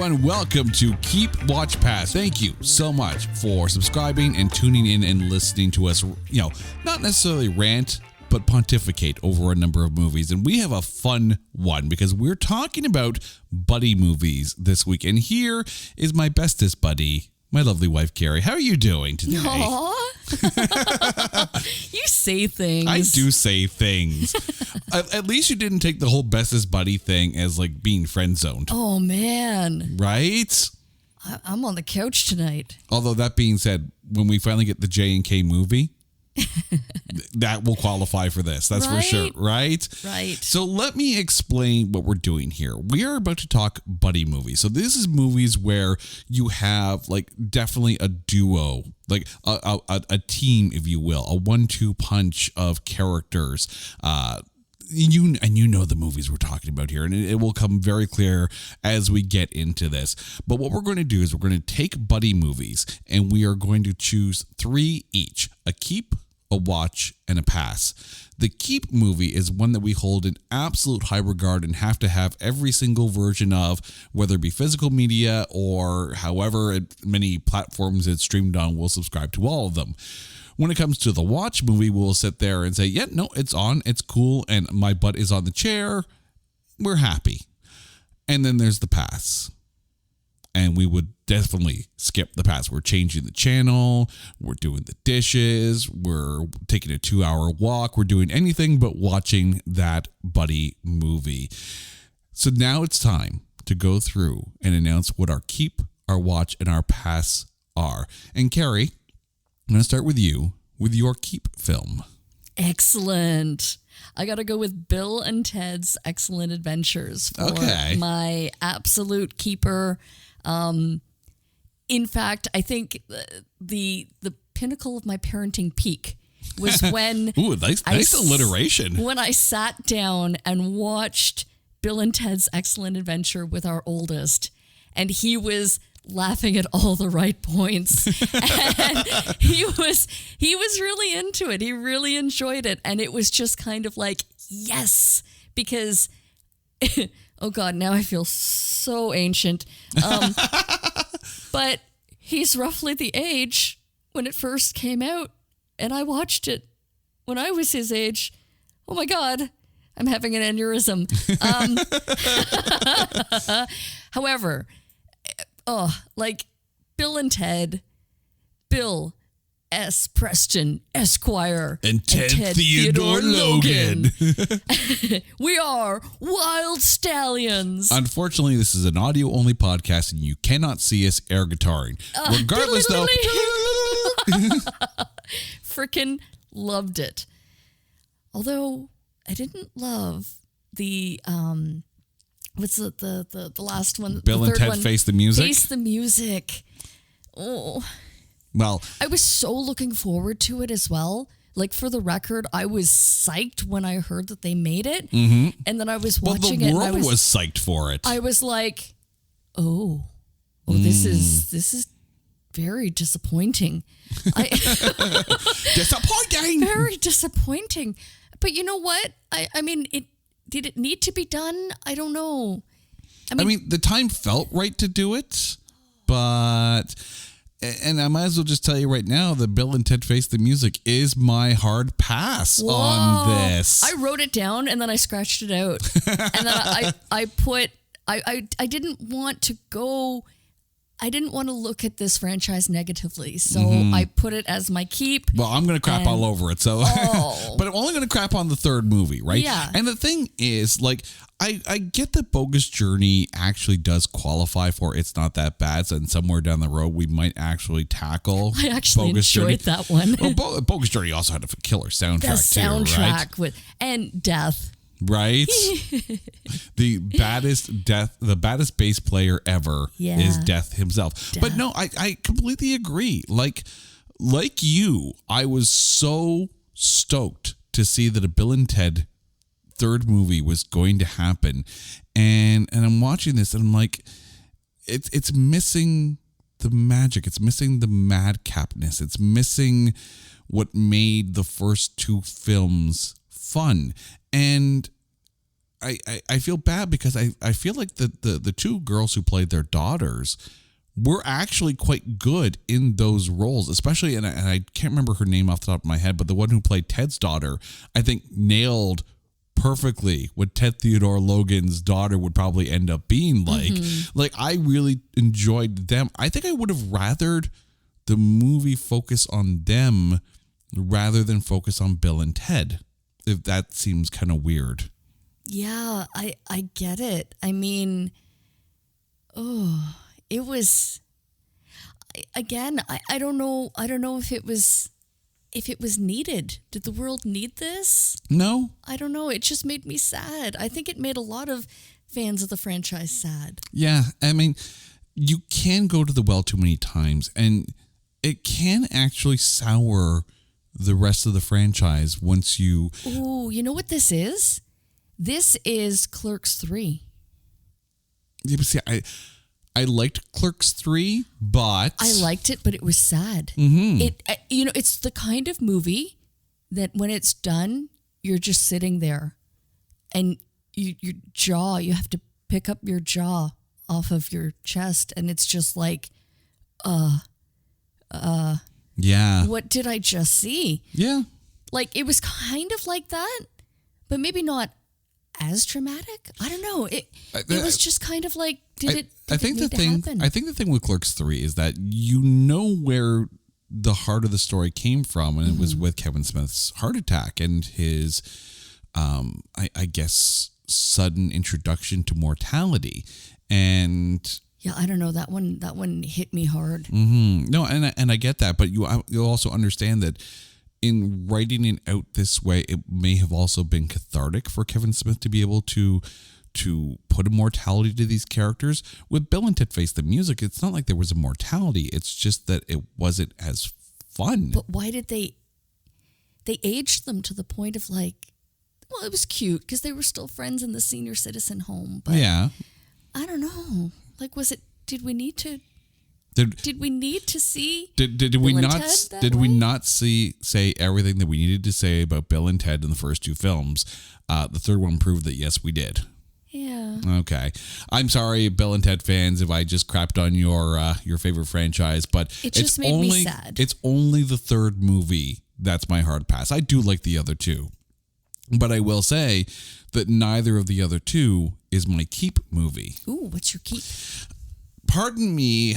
everyone. Welcome to Keep Watch Pass. Thank you so much for subscribing and tuning in and listening to us, not necessarily rant, but pontificate over a number of movies. And we have a fun one because we're talking about buddy movies this week. And here is my bestest buddy, my lovely wife, Carrie. How are you doing today? Aww. You say things. I do say things. At least you didn't take the whole bestest buddy thing as like being friend zoned. Oh, man. Right? I'm on the couch tonight. Although that being said, when we finally get the J&K movie, that will qualify for this. That's right? for sure. Right? Right. So let me explain what we're doing here. We are about to talk buddy movies. So this is movies where you have like definitely a duo, like a team, if you will, a 1-2 punch of characters. You know the movies we're talking about here, and it will come very clear as we get into this. But what we're going to do is we're going to take buddy movies, and we are going to choose 3 each: a keep, a watch, and a pass. The keep movie is one that we hold in absolute high regard and have to have every single version of, whether it be physical media or however many platforms it's streamed on. We'll subscribe to all of them. When it comes to the watch movie, we'll sit there and say, yeah, no, it's on, it's cool, and my butt is on the chair. We're happy. And then there's the pass. And we would definitely skip the pass. We're changing the channel. We're doing the dishes. We're taking a 2-hour walk. We're doing anything but watching that buddy movie. So now it's time to go through and announce what our keep, our watch, and our pass are. And Carrie, I'm going to start with you, with your keep film. Excellent. I got to go with Bill and Ted's Excellent Adventures for my absolute keeper. In fact, I think the pinnacle of my parenting peak was when Ooh, nice alliteration. When I sat down and watched Bill and Ted's Excellent Adventure with our oldest, and he was laughing at all the right points. And he was really into it. He really enjoyed it. And it was just kind of like, yes, because, oh God, now I feel so ancient. But he's roughly the age when it first came out. And I watched it when I was his age. Oh my God, I'm having an aneurysm. However, like Bill and Ted, Bill S. Preston, Esquire, and Ted Theodore Logan. We are wild stallions. Unfortunately, this is an audio-only podcast, and you cannot see us air guitaring. Regardless, though, freaking loved it. Although I didn't love the what's the last one? Bill and Ted Face the Music? Face the Music. Oh. Well, I was so looking forward to it as well. Like, for the record, I was psyched when I heard that they made it. Mm-hmm. And then I was watching it. The world was psyched for it. I was like, this is very disappointing. Disappointing! Very disappointing. But you know what? I mean, did it need to be done? I don't know. I mean, the time felt right to do it, but, and I might as well just tell you right now that Bill and Ted Face the Music is my hard pass on this. I wrote it down and then I scratched it out. And then I didn't want to go. I didn't want to look at this franchise negatively, so I put it as my keep. Well, I'm going to crap all over it, so but I'm only going to crap on the third movie, right? Yeah. And the thing is, like, I get that Bogus Journey actually does qualify for It's Not That Bad, and somewhere down the road we might actually tackle. I actually Bogus enjoyed Journey. that one. Well, Bogus Journey also had a killer soundtrack The soundtrack too, right? and death. Right? The baddest bass player ever is Death himself. Death. But no, I completely agree. Like you, I was so stoked to see that a Bill and Ted third movie was going to happen. And I'm watching this and I'm like, it's missing the magic. It's missing the madcapness. It's missing what made the first two films fun. And I feel bad because I feel like the two girls who played their daughters were actually quite good in those roles, especially, and I can't remember her name off the top of my head, but the one who played Ted's daughter, I think nailed perfectly what Ted Theodore Logan's daughter would probably end up being like. Like, I really enjoyed them. I think I would have rathered the movie focus on them rather than focus on Bill and Ted, if that seems kind of weird. Yeah, I get it. I mean, it was, again, I don't know if it was needed. Did the world need this? No. I don't know. It just made me sad. I think it made a lot of fans of the franchise sad. Yeah, I mean, you can go to the well too many times, and it can actually sour the rest of the franchise once you... Ooh, you know what this is? This is Clerks 3. Yeah, but see, I liked Clerks 3, but... I liked it, but it was sad. It, it's the kind of movie that when it's done, you're just sitting there, and your jaw, you have to pick up your jaw off of your chest, and it's just like, yeah. What did I just see? Yeah. Like, it was kind of like that, but maybe not as traumatic. I don't know. It was just kind of like, I think the thing with Clerks 3 is that you know where the heart of the story came from, and it was with Kevin Smith's heart attack and his, I guess, sudden introduction to mortality. And yeah, I don't know, that one hit me hard. No, and I get that, but you'll also understand that in writing it out this way, it may have also been cathartic for Kevin Smith to be able to put a mortality to these characters. With Bill and Ted Face the Music, it's not like there was a mortality. It's just that it wasn't as fun. But why did they aged them to the point of like, well, it was cute because they were still friends in the senior citizen home. But yeah. I don't know. Like, did we need to see? Did we not say everything that we needed to say about Bill and Ted in the first two films? The third one proved that yes, we did. Yeah. Okay. I'm sorry, Bill and Ted fans, if I just crapped on your favorite franchise, but it just made me sad. It's only the third movie that's my hard pass. I do like the other two, but I will say that neither of the other two is my keep movie. Ooh, what's your keep? Pardon me,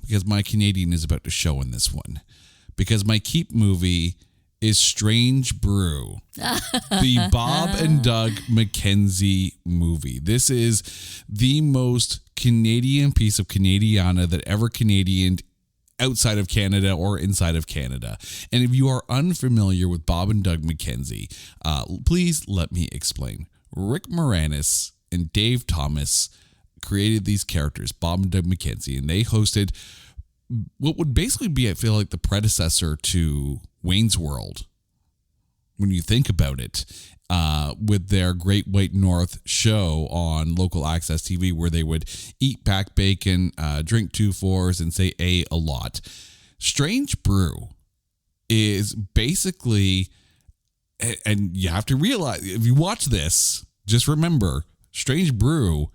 because my Canadian is about to show in this one. Because my keep movie is Strange Brew, the Bob and Doug McKenzie movie. This is the most Canadian piece of Canadiana that ever Canadianed outside of Canada or inside of Canada. And if you are unfamiliar with Bob and Doug McKenzie, please let me explain. Rick Moranis and Dave Thomas created these characters, Bob and Doug McKenzie, and they hosted what would basically be, I feel like, the predecessor to Wayne's World, when you think about it, with their Great White North show on local access TV, where they would eat back bacon, drink 2-4s, and say a lot. Strange Brew is basically, and you have to realize, if you watch this, just remember, Strange Brew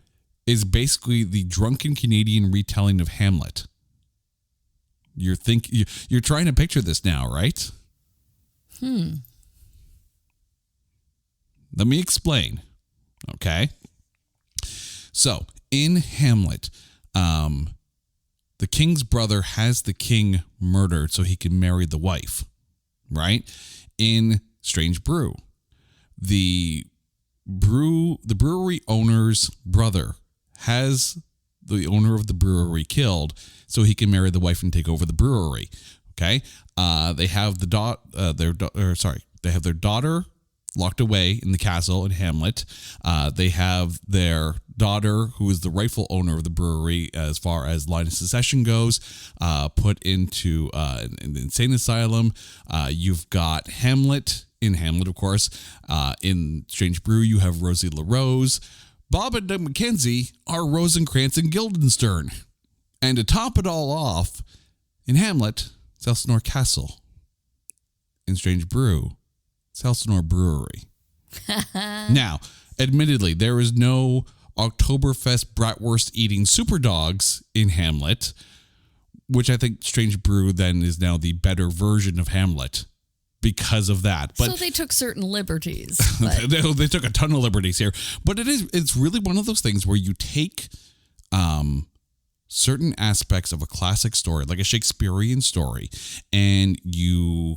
is basically the drunken Canadian retelling of Hamlet. You're trying to picture this now, right? Let me explain. Okay. So in Hamlet, the king's brother has the king murdered so he can marry the wife, right? In Strange Brew, the brewery owner's brother has the owner of the brewery killed so he can marry the wife and take over the brewery. Okay. They have they have their daughter locked away in the castle in Hamlet. They have their daughter, who is the rightful owner of the brewery as far as line of succession goes, put into an insane asylum. You've got Hamlet, of course. In Strange Brew, you have Rosie LaRose. Bob and Doug McKenzie are Rosencrantz and Guildenstern. And to top it all off, in Hamlet, it's Elsinore Castle. In Strange Brew, it's Elsinore Brewery. Now, admittedly, there is no Oktoberfest bratwurst eating super dogs in Hamlet, which I think Strange Brew then is now the better version of Hamlet because of that. But so they took certain liberties. But. they took a ton of liberties here. But it's really one of those things where you take certain aspects of a classic story, like a Shakespearean story, and you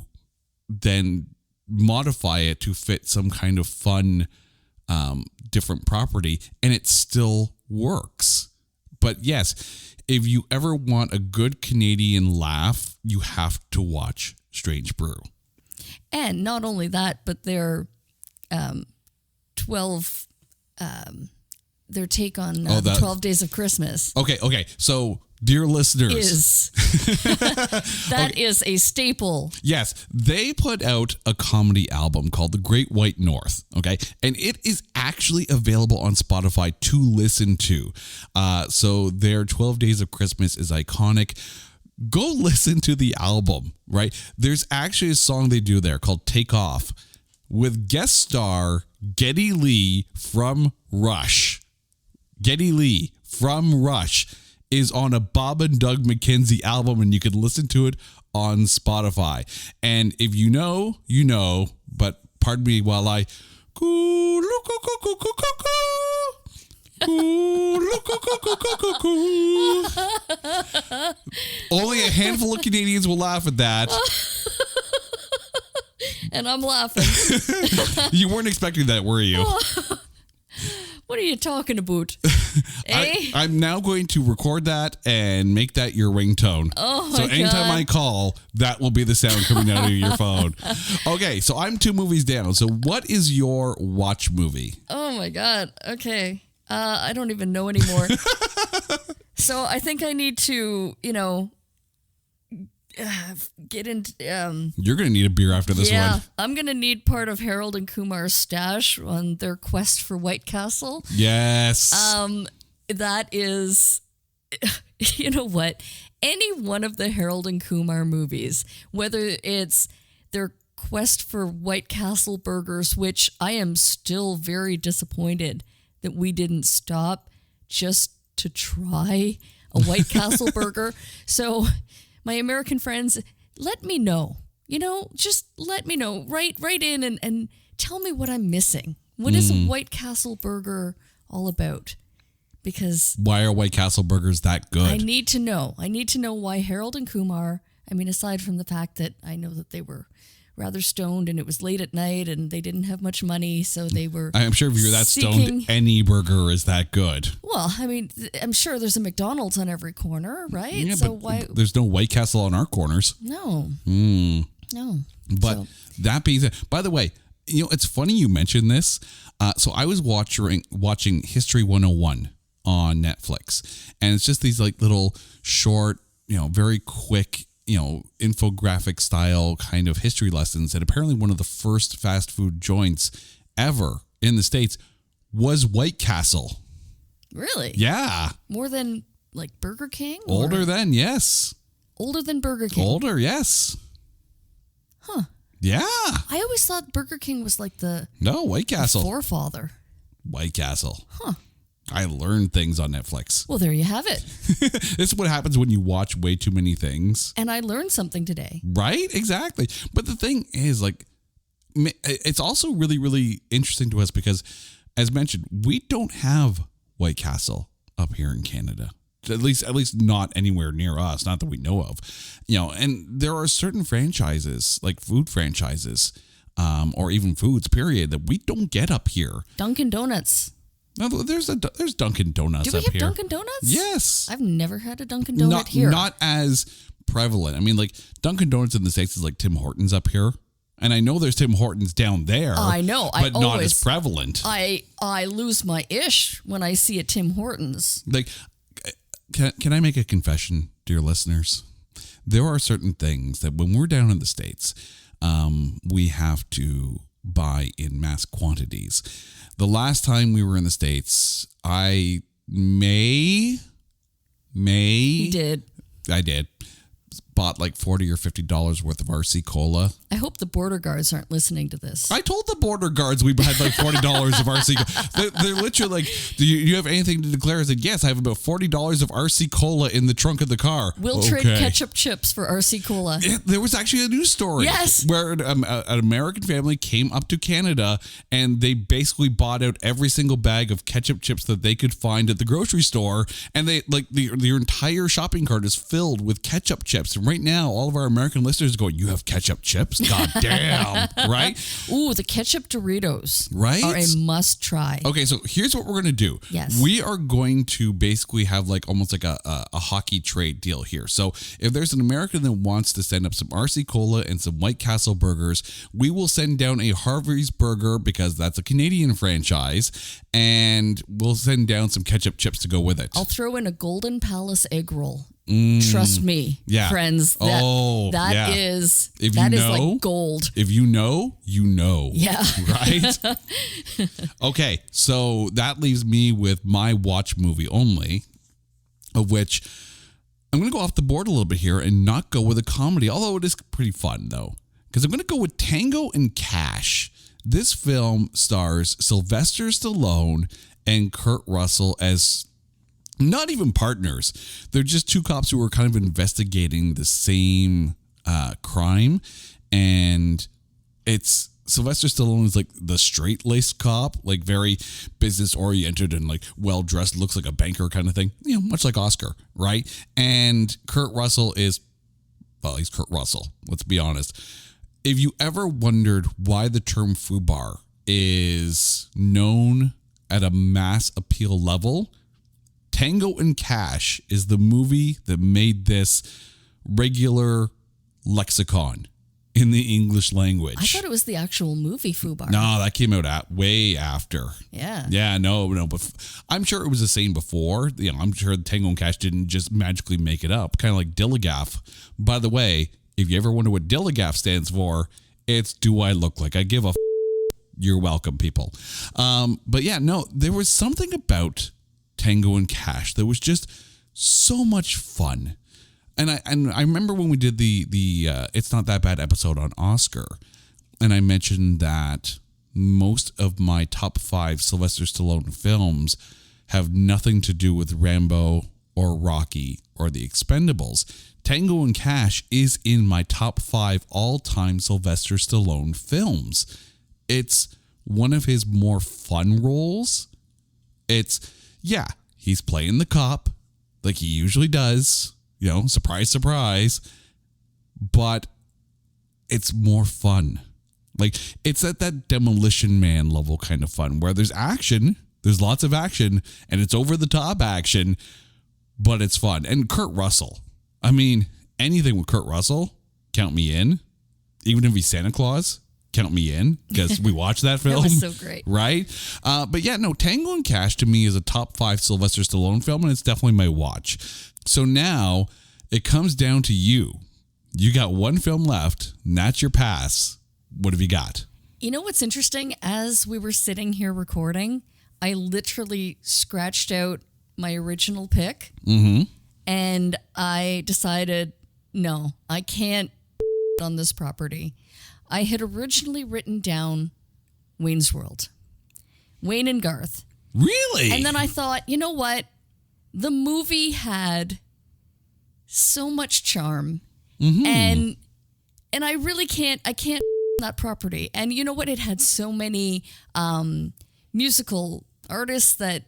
then modify it to fit some kind of fun different property, and it still works. But yes, if you ever want a good Canadian laugh, you have to watch Strange Brew. And not only that, but their their take on the 12 Days of Christmas. Okay. So, dear listeners, that is a staple. Yes, they put out a comedy album called The Great White North, okay? And it is actually available on Spotify to listen to. So their 12 Days of Christmas is iconic. Go listen to the album, right? There's actually a song they do there called Take Off with guest star Geddy Lee from Rush. Geddy Lee from Rush is on a Bob and Doug McKenzie album, and you can listen to it on Spotify. And if you know, you know, but pardon me while I only a handful of Canadians will laugh at that. And I'm laughing. You weren't expecting that, were you? What are you talking about? I'm now going to record that and make that your ringtone. Oh, my So anytime God. I call, that will be the sound coming out of your phone. Okay, so I'm 2 movies down. So what is your watch movie? Oh, my God. Okay. I don't even know anymore. So I think I need to, get into... You're going to need a beer after this one. I'm going to need part of Harold and Kumar's stash on their quest for White Castle. Yes. That is, you know what? Any one of the Harold and Kumar movies, whether it's their quest for White Castle burgers, which I am still very disappointed that we didn't stop just to try a White Castle burger. So my American friends, let me know, just let me know, write in and tell me what I'm missing. What is a White Castle burger all about? Because why are White Castle burgers that good? I need to know. I need to know why Harold and Kumar, aside from the fact that I know that they were rather stoned and it was late at night and they didn't have much money, so they were I'm sure if you're that stoned, any burger is that good. Well, I'm sure there's a McDonald's on every corner, right? Yeah, so but why? There's no White Castle on our corners. No. No. But that being said, by the way, it's funny you mentioned this. So I was watching History 101 on Netflix, and it's just these like little short, very quick, infographic style kind of history lessons. And apparently one of the first fast food joints ever in the States was White Castle. Really? Yeah. More than like Burger King? Older than, yes. Older than Burger King? Older, yes. Huh. Yeah. I always thought Burger King was like No, White Castle. forefather. White Castle. Huh. I learned things on Netflix. Well, there you have it. This is what happens when you watch way too many things. And I learned something today. Right? Exactly. But the thing is, like, it's also really, really interesting to us because, as mentioned, we don't have White Castle up here in Canada. At least not anywhere near us, not that we know of. And there are certain franchises, like food franchises, or even foods, period, that we don't get up here. Dunkin' Donuts. No, there's Dunkin' Donuts up here. Do we have Dunkin' Donuts? Yes. I've never had a Dunkin' Donut here. Not as prevalent. Like Dunkin' Donuts in the States is like Tim Hortons up here. And I know there's Tim Hortons down there. I know. But not as prevalent. I lose my ish when I see a Tim Hortons. Like, can I make a confession, dear listeners? There are certain things that when we're down in the States, we have to buy in mass quantities. The last time we were in the States, I You did. I did. bought like $40 or $50 worth of RC Cola. I hope the border guards aren't listening to this. I told the border guards we had like $40 of RC Cola. They're literally like, do you have anything to declare? I said, yes, I have about $40 of RC Cola in the trunk of the car. We'll trade ketchup chips for RC Cola. Yeah, there was actually a news story. Yes. Where an American family came up to Canada and they basically bought out every single bag of ketchup chips that they could find at the grocery store. And they like their entire shopping cart is filled with ketchup chips. And right now, all of our American listeners are going, you have ketchup chips? God damn. Right? Ooh, the ketchup Doritos right? are a must try. Okay, so here's what we're going to do. Yes. We are going to basically have like almost like a hockey trade deal here. So if there's an American that wants to send up some RC Cola and some White Castle burgers, we will send down a Harvey's burger because that's a Canadian franchise, and we'll send down some ketchup chips to go with it. I'll throw in a Golden Palace egg roll. Trust me, friends. That is like gold. If you know, you know. Yeah. Right? Okay, so that leaves me with my watch movie only, of which I'm going to go off the board a little bit here and not go with a comedy, although it is pretty fun, though, because I'm going to go with Tango and Cash. This film stars Sylvester Stallone and Kurt Russell as not even partners. They're just two cops who are kind of investigating the same crime. And it's Sylvester Stallone is like the straight-laced cop, like very business-oriented and like well-dressed, looks like a banker kind of thing, you know, much like Oscar, right? And Kurt Russell is, well, he's Kurt Russell, let's be honest. If you ever wondered why the term FUBAR is known at a mass appeal level, Tango and Cash is the movie that made this regular lexicon in the English language. I thought it was the actual movie FUBAR. No, that came out way after. Yeah. Yeah, no, but I'm sure it was the same before. You know, I'm sure Tango and Cash didn't just magically make it up, kind of like Dilligaff. By the way, if you ever wonder what Dilligaff stands for, it's Do I Look Like I Give a You're welcome, people. But yeah, no, there was something about Tango and Cash that was just so much fun. And I remember when we did the It's Not That Bad episode on Oscar, and I mentioned that most of my top 5 Sylvester Stallone films have nothing to do with Rambo or Rocky or The Expendables. Tango and Cash is in my top 5 all-time Sylvester Stallone films. It's one of his more fun roles. Yeah, he's playing the cop like he usually does. You know, surprise, surprise. But it's more fun. Like, it's at that Demolition Man level kind of fun where there's action, there's lots of action, and it's over the top action, but it's fun. And Kurt Russell. I mean, anything with Kurt Russell, count me in. Even if he's Santa Claus, count me in, because we watched that film. That was so great. Right? But yeah, no, Tango and Cash to me is a top 5 Sylvester Stallone film, and it's definitely my watch. So now it comes down to you. You got one film left, and that's your pass. What have you got? You know what's interesting? As we were sitting here recording, I literally scratched out my original pick, and I decided, no, I can't on this property. I had originally written down Wayne's World. Wayne and Garth. Really? And then I thought, you know what? The movie had so much charm, and I really can't that property. And you know what? It had so many musical artists that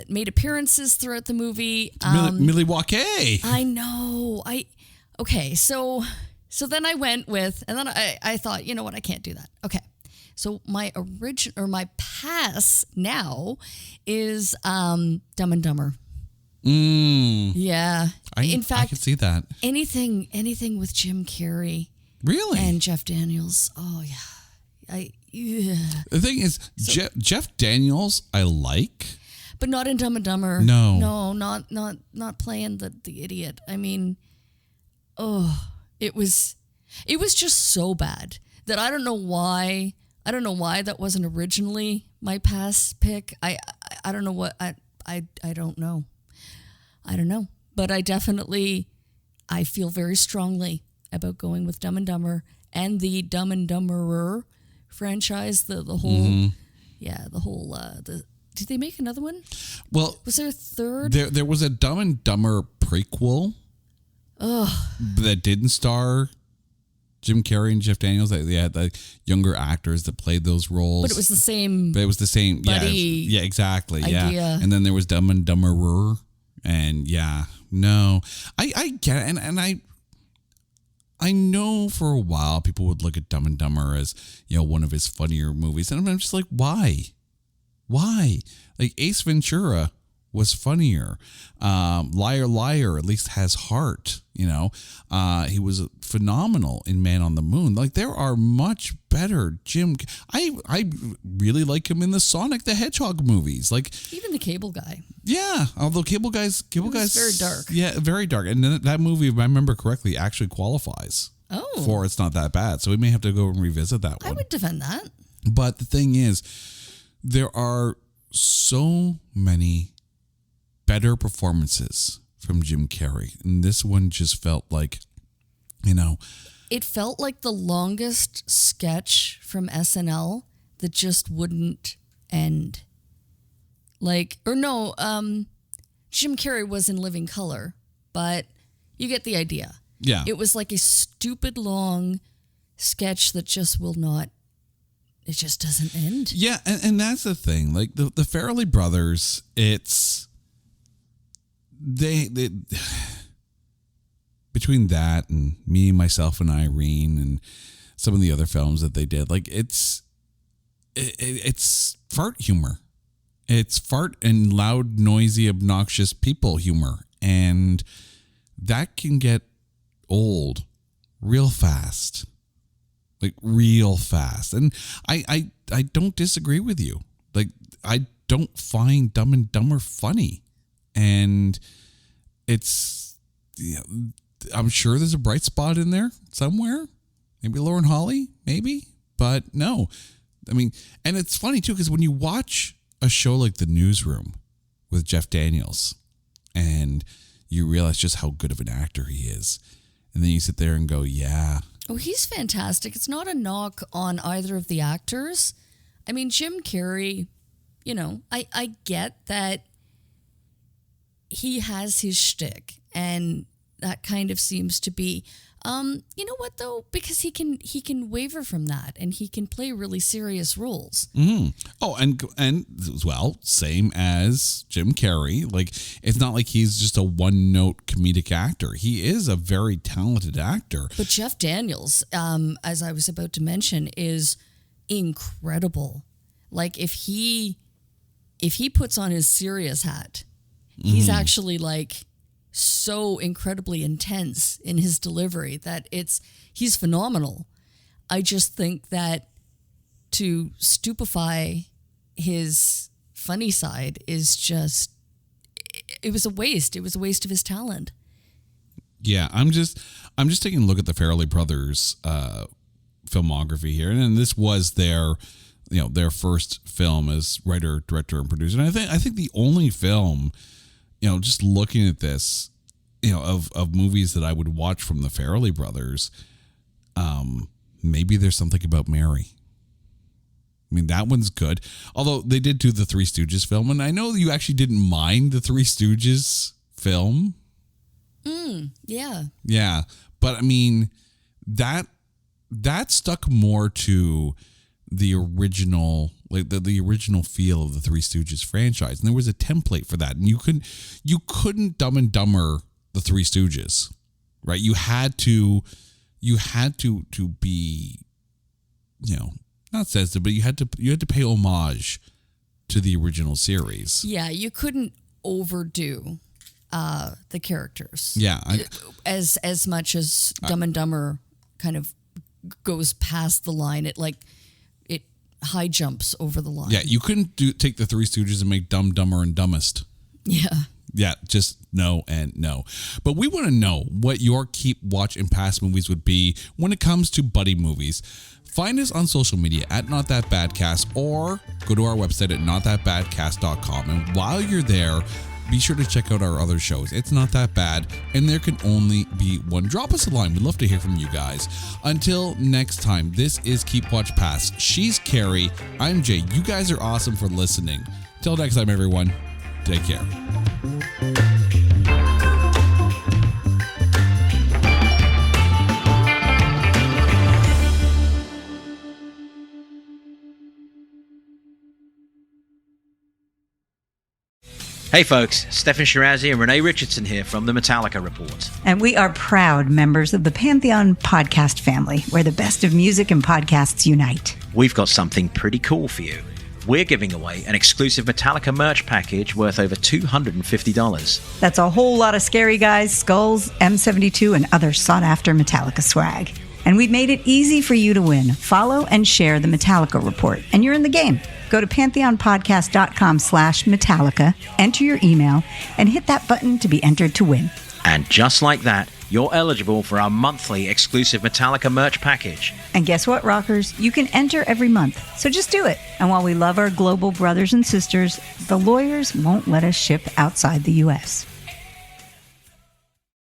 made appearances throughout the movie. Milwaukee. I know. Okay. So then I went with, and then I thought, you know what? I can't do that. Okay. So my my pass now is Dumb and Dumber. Yeah. In fact, I can see that. Anything with Jim Carrey. Really? And Jeff Daniels. Oh yeah. The thing is, Jeff Daniels, I like, but not in Dumb and Dumber. No, not playing the idiot. I mean, it was just so bad that I don't know why. I don't know why that wasn't originally my pass pick. I don't know what I don't know. I don't know, but I definitely I feel very strongly about going with Dumb and Dumber and the Dumb and Dumberer franchise. The whole, did they make another one? Well, Was there a third? There was a Dumb and Dumber prequel. That didn't star Jim Carrey and Jeff Daniels. They had the younger actors that played those roles. But it was the same. But it was the same. Buddy yeah, exactly. idea. Yeah. And then there was Dumb and Dumberer. And no, I get it. And I know for a while people would look at Dumb and Dumber as, one of his funnier movies. And I'm just like, why? Why? Like Ace Ventura was funnier. Liar Liar at least has heart. He was phenomenal in Man on the Moon. Like there are much better I really like him in the Sonic the Hedgehog movies. Like even the Cable Guy. Yeah, although Cable Guy's very dark. Yeah, very dark. And that movie, if I remember correctly, actually qualifies for It's Not That Bad. So we may have to go and revisit that one. I would defend that. But the thing is, there are so many better performances from Jim Carrey. And this one just felt like, It felt like the longest sketch from SNL that just wouldn't end. Jim Carrey was in Living Color, but you get the idea. Yeah. It was like a stupid long sketch that just will not, it just doesn't end. Yeah, and that's the thing. Like the Farrelly brothers, it's they between that and Me, Myself, and Irene and some of the other films that they did, like it's fart humor. It's fart and loud, noisy, obnoxious people humor. And that can get old real fast. Like real fast. And I don't disagree with you. Like I don't find Dumb and Dumber funny. And it's, I'm sure there's a bright spot in there somewhere. Maybe Lauren Holly, maybe. But no. I mean, and it's funny too, because when you watch a show like The Newsroom with Jeff Daniels and you realize just how good of an actor he is. And then you sit there and go, yeah. Oh, he's fantastic. It's not a knock on either of the actors. I mean, Jim Carrey, I get that he has his shtick, and that kind of seems to be, you know what though? Because he can waver from that, and he can play really serious roles. Mm. Oh, and well, same as Jim Carrey. Like it's not like he's just a one-note comedic actor. He is a very talented actor. But Jeff Daniels, as I was about to mention, is incredible. Like if he puts on his serious hat, he's actually like so incredibly intense in his delivery that he's phenomenal. I just think that to stupefy his funny side is just, it was a waste. It was a waste of his talent. Yeah, I'm just taking a look at the Farrelly brothers filmography here, and this was their first film as writer, director, and producer. And I think the only film, just looking at this, of movies that I would watch from the Farrelly brothers, maybe There's Something About Mary. I mean, that one's good. Although they did do the Three Stooges film, and I know you actually didn't mind the Three Stooges film. Yeah. Yeah. But I mean, that stuck more to the original, like the original feel of the Three Stooges franchise. And there was a template for that. And you couldn't Dumb and Dumber the Three Stooges, right? You had to be, not sensitive, but you had to pay homage to the original series. Yeah, you couldn't overdo the characters. Yeah. As much as Dumb and Dumber kind of goes past the line, it high jumps over the line. Yeah, you couldn't take the Three Stooges and make Dumb, Dumber, and Dumbest. Yeah. Yeah, just no and no. But we want to know what your keep, watch, and pass movies would be when it comes to buddy movies. Find us on social media at Not That Badcast, or go to our website at notthatbadcast.com. And while you're there, be sure to check out our other shows. It's not that bad, and there can only be one. Drop us a line. We'd love to hear from you guys. Until next time, this is Keep Watch Pass. She's Carrie. I'm Jay. You guys are awesome for listening. Till next time, everyone, take care. Hey folks, Stefan Shirazi and Renee Richardson here from the Metallica Report. And we are proud members of the Pantheon podcast family, where the best of music and podcasts unite. We've got something pretty cool for you. We're giving away an exclusive Metallica merch package worth over $250. That's a whole lot of Scary Guys, skulls, M72, and other sought-after Metallica swag. And we've made it easy for you to win. Follow and share the Metallica Report, and you're in the game. Go to pantheonpodcast.com/Metallica, enter your email, and hit that button to be entered to win. And just like that, you're eligible for our monthly exclusive Metallica merch package. And guess what, rockers? You can enter every month, so just do it. And while we love our global brothers and sisters, the lawyers won't let us ship outside the U.S.